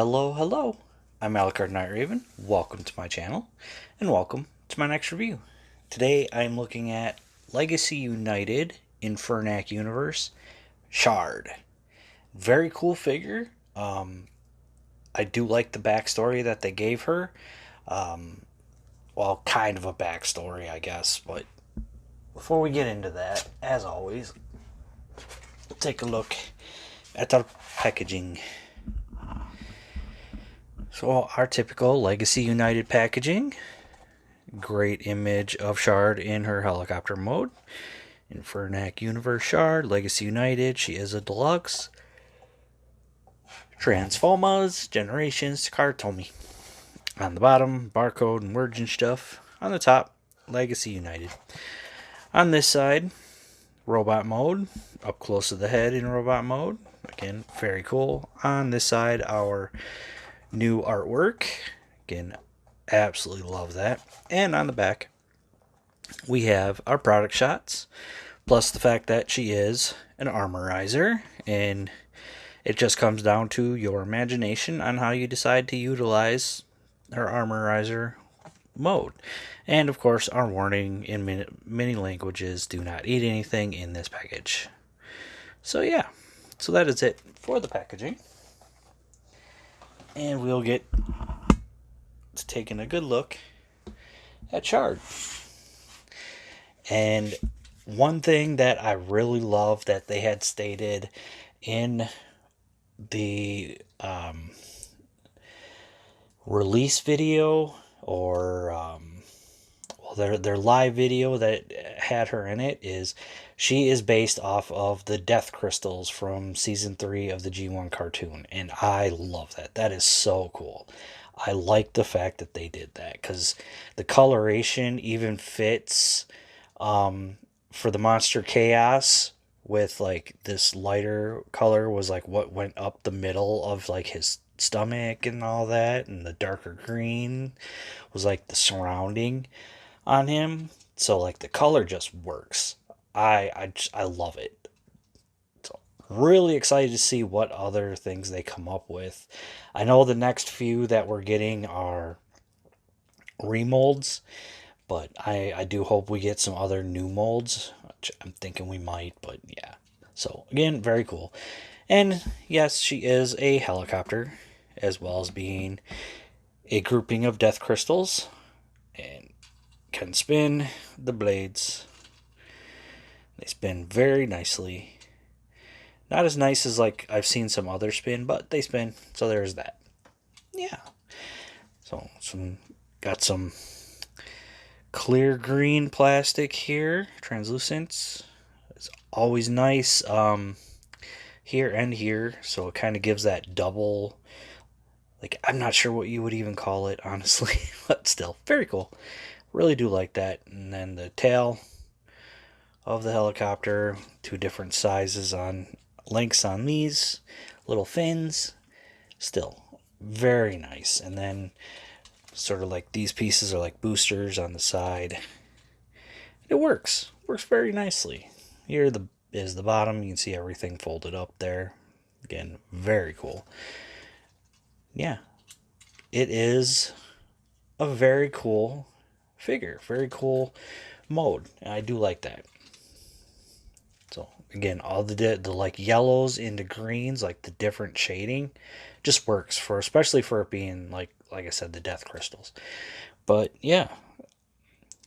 Hello. I'm Alucard Night Raven. Welcome to my channel, and welcome to my next review. Today I'm looking at Legacy United Infernac Universe Shard. Very cool figure. I do like the backstory that they gave her. Well, kind of a backstory, I guess. But before we get into that, as always, take a look at our packaging. So our typical Legacy United packaging. Great image of Shard in her helicopter mode. Infernac Universe Shard, Legacy United. She is a deluxe. Transformers, Generations, Kartomi. On the bottom, barcode and words and stuff. On the top, Legacy United. On this side, robot mode. Up close to the head in robot mode. Again, very cool. On this side, our new artwork. Again, absolutely love that. And on the back, we have our product shots, plus the fact that she is an armorizer, and it just comes down to your imagination on how you decide to utilize her armorizer mode. And of course, our warning in many languages: do not eat anything in this package. So yeah, so that is it for the packaging. And we'll get to taking a good look at Shard. And one thing that I really love that they had stated in the release video, or their live video that had her in it, is she is based off of the death crystals from season 3 of the G1 cartoon, and I love that. That is so cool. I like the fact that they did that, because the coloration even fits for the Monster Chaos, with like this lighter color was like what went up the middle of like his stomach and all that, and the darker green was like the surrounding on him. So like the color just works. I love it. So really excited to see what other things they come up with. I know the next few that we're getting are remolds, but I do hope we get some other new molds, which I'm thinking we might, but yeah. So again, very cool. And yes, she is a helicopter, as well as being a grouping of death crystals, and can spin the blades. They spin very nicely. Not as nice as like I've seen some others spin, but they spin, so there's that. Yeah. So got some clear green plastic here, translucent. It's always nice here and here, so it kind of gives that double, like, I'm not sure what you would even call it, honestly, but still, very cool. Really do like that. And then the tail of the helicopter, 2 different sizes on lengths on these little fins, still very nice. And then sort of like these pieces are like boosters on the side. It works very nicely. Here is the bottom. You can see everything folded up there. Again, very cool. Yeah, it is a very cool figure, very cool mode. I do like that. So again, all the like yellows into greens, like the different shading, just works for, especially for it being like I said, the death crystals. But yeah,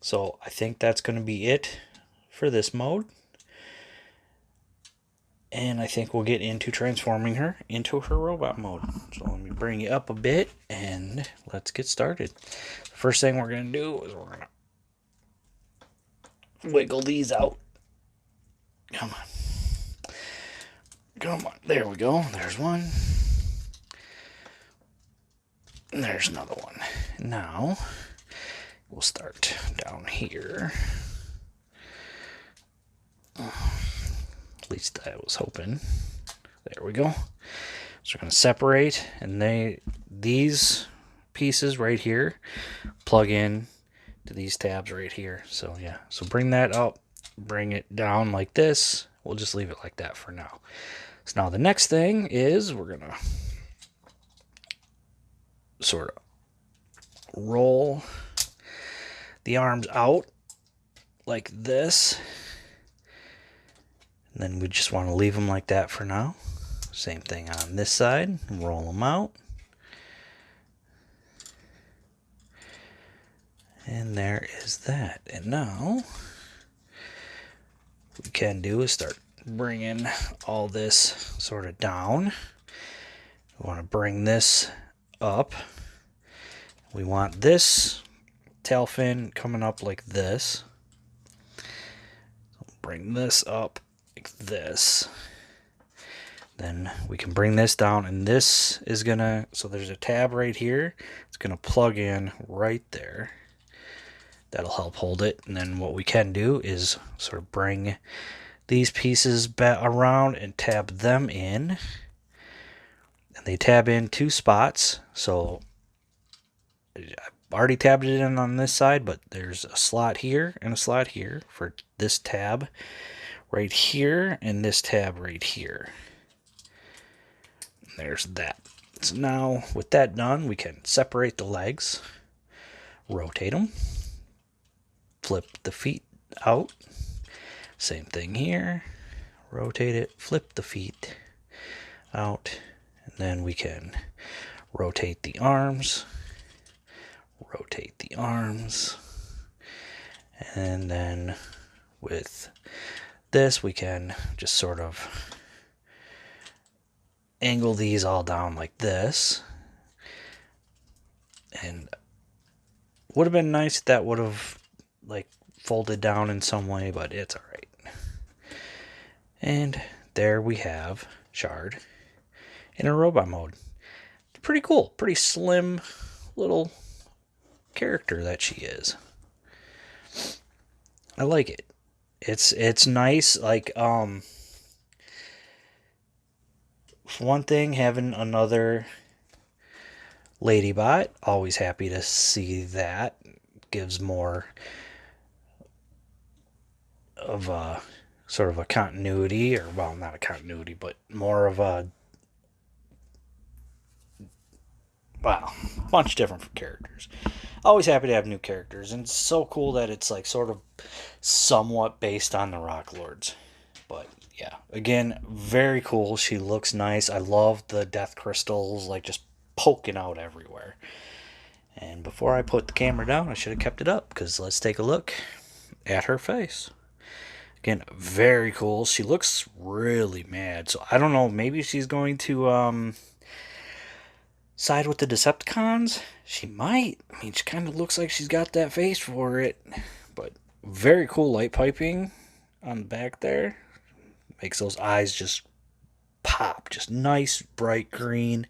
so I think that's going to be it for this mode. And I think we'll get into transforming her into her robot mode. So let me bring you up a bit and let's get started. First thing we're going to do is we're going to wiggle these out. Come on. There we go. There's one. And there's another one. Now, we'll start down here. At least I was hoping. There we go. So we're going to separate, and these pieces right here plug in to these tabs right here. So yeah, so bring that up, bring it down like this. We'll just leave it like that for now. So now the next thing is we're going to sort of roll the arms out like this. And then we just want to leave them like that for now. Same thing on this side. Roll them out. And there is that. And now, what we can do is start bringing all this sort of down. We want to bring this up. We want this tail fin coming up like this. Bring this up like this. Then we can bring this down, and this is gonna, so there's a tab right here. It's gonna plug in right there. That'll help hold it. And then what we can do is sort of bring these pieces back around and tab them in. And they tab in 2 spots. So I've already tabbed it in on this side, but there's a slot here and a slot here for this tab right here and this tab right here. And there's that. So now with that done, we can separate the legs, rotate them, flip the feet out. Same thing here. Rotate it, flip the feet out, and then we can rotate the arms, and then with this we can just sort of angle these all down like this. And would have been nice if that would have like folded down in some way, but it's all right. And there we have Shard in a robot mode. Pretty cool, pretty slim little character that she is. I like it. It's nice. Like for one thing, having another Ladybot, always happy to see that. Gives more of a sort of a continuity, or well, not a continuity, but more of a, wow, bunch of different characters. Always happy to have new characters, and it's so cool that it's like sort of somewhat based on the Rock Lords. But yeah, again, very cool. She looks nice. I love the death crystals like just poking out everywhere. And before I put the camera down, I should have kept it up, because let's take a look at her face. Again, very cool. She looks really mad. So I don't know, maybe she's going to side with the Decepticons. She might. I mean, she kind of looks like she's got that face for it. But very cool light piping on the back there. Makes those eyes just pop. Just nice, bright green.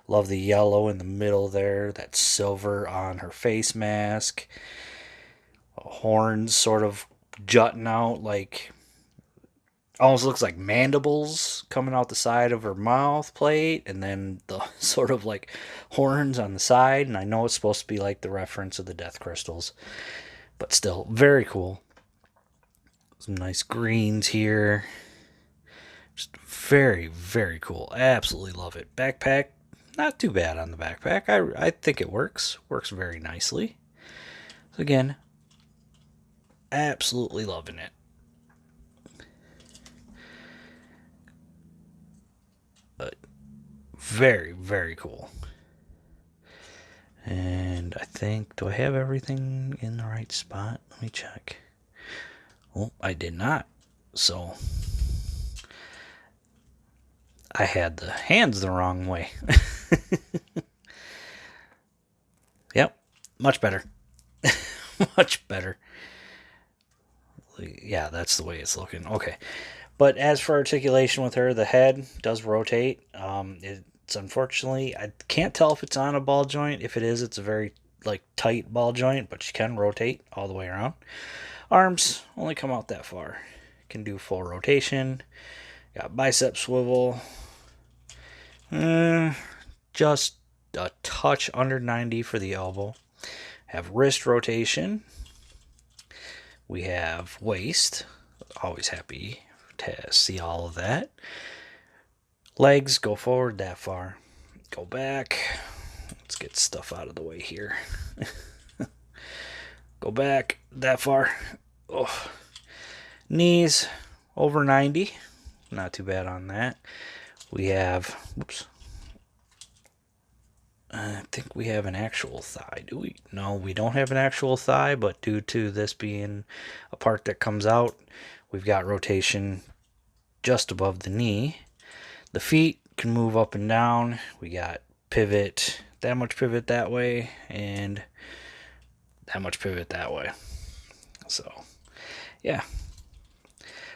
Love the yellow in the middle there. That silver on her face mask. Horns sort of jutting out, like almost looks like mandibles coming out the side of her mouth plate, and then the sort of like horns on the side. And I know it's supposed to be like the reference of the death crystals, but still very cool. Some nice greens here. Just very, very cool. Absolutely love it. Backpack, not too bad on the backpack. I think it works very nicely. So again, absolutely loving it. But very, very cool. And I think, do I have everything in the right spot? Let me check. Oh, I did not. So I had the hands the wrong way. Yep, much better. Much better. Yeah, that's the way it's looking. Okay. But as for articulation with her, the head does rotate. It's unfortunately, I can't tell if it's on a ball joint. If it is, it's a very like tight ball joint, but she can rotate all the way around. Arms only come out that far. Can do full rotation. Got bicep swivel. Just a touch under 90 for the elbow. Have wrist rotation. We have waist. Always happy to see all of that. Legs go forward that far. Go back. let's get stuff out of the way here. Go back that far. Oh. Knees over 90. Not too bad on that. We have, whoops. I think we have an actual thigh. Do we? No, we don't have an actual thigh, but due to this being a part that comes out, we've got rotation just above the knee. The feet can move up and down. We got pivot, that much pivot that way, and that much pivot that way. So, yeah.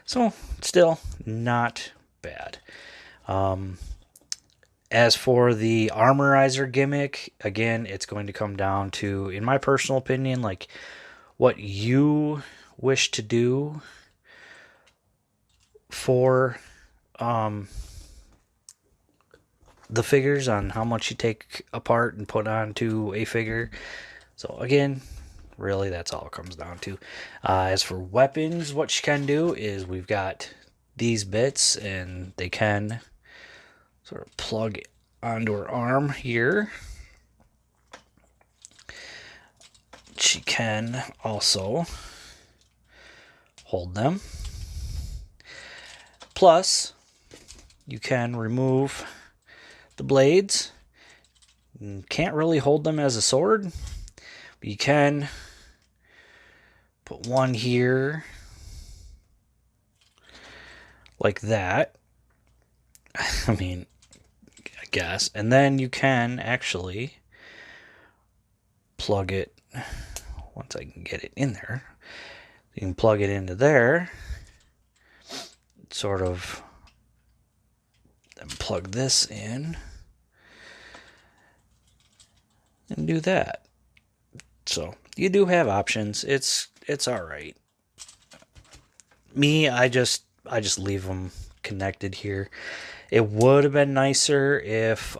So, still not bad. As for the armorizer gimmick, again, it's going to come down to, in my personal opinion, like what you wish to do for the figures, on how much you take apart and put onto a figure. So again, really that's all it comes down to. As for weapons, what you can do is we've got these bits, and they can sort of plug onto her arm here. She can also hold them. Plus, you can remove the blades. You can't really hold them as a sword, but you can put one here like that. I mean, I guess. And then you can actually plug it, once I can get it in there, you can plug it into there, sort of, then plug this in, and do that. So you do have options. It's all right. Me, I just leave them connected here. It would have been nicer if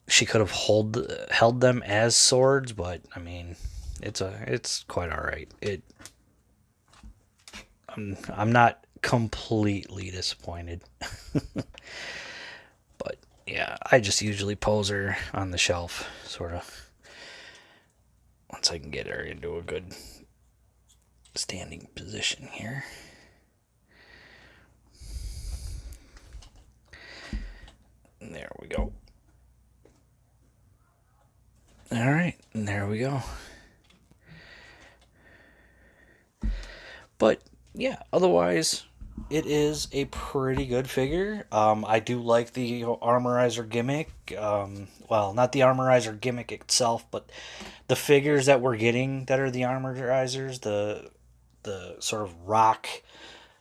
she could have held them as swords, but I mean, it's quite all right. I'm not completely disappointed. But yeah, I just usually pose her on the shelf, sort of, once I can get her into a good standing position here. And there we go. All right, and there we go. But yeah, otherwise, it is a pretty good figure. I do like the armorizer gimmick. Well, not the armorizer gimmick itself, but the figures that we're getting that are the armorizers, the sort of rock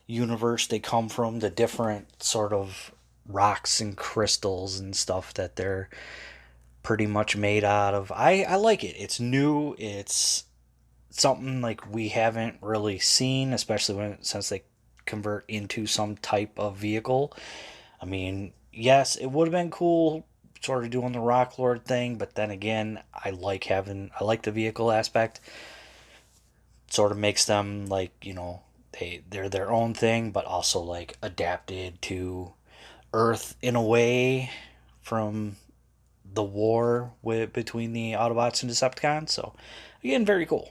universe they come from, the different sort of rocks and crystals and stuff that they're pretty much made out of. I like it. It's new. It's something like we haven't really seen, especially since they convert into some type of vehicle. I mean, yes, it would have been cool sort of doing the Rock Lord thing, but then again, I like the vehicle aspect. Sort of makes them like, they're their own thing, but also like adapted to Earth in a way from the war between the Autobots and Decepticons. So again, very cool.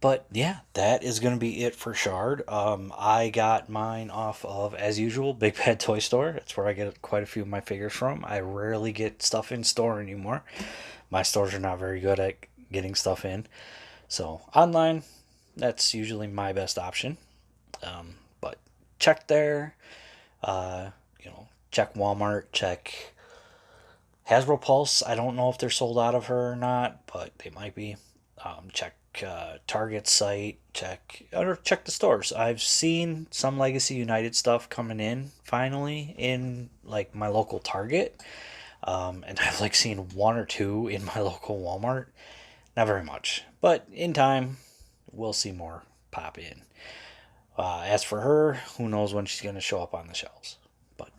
But yeah, that is going to be it for Shard. I got mine off of, as usual, Big Bad Toy Store. That's where I get quite a few of my figures from. I rarely get stuff in store anymore. My stores are not very good at getting stuff in. So online, that's usually my best option. But check there. Check Walmart. Check Hasbro Pulse. I don't know if they're sold out of her or not, but they might be. Check Target site. Check the stores. I've seen some Legacy United stuff coming in finally in like my local Target, and I've like seen one or two in my local Walmart. Not very much, but in time, we'll see more pop in. As for her, who knows when she's going to show up on the shelves. But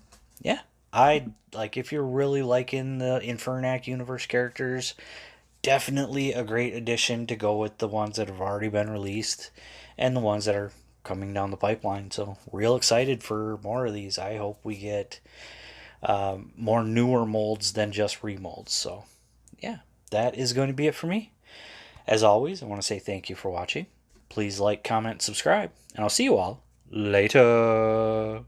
yeah, if you're really liking the Infernac universe characters, definitely a great addition to go with the ones that have already been released and the ones that are coming down the pipeline. So real excited for more of these. I hope we get more newer molds than just remolds. So, yeah, that is going to be it for me. As always, I want to say thank you for watching. Please like, comment, subscribe, and I'll see you all later.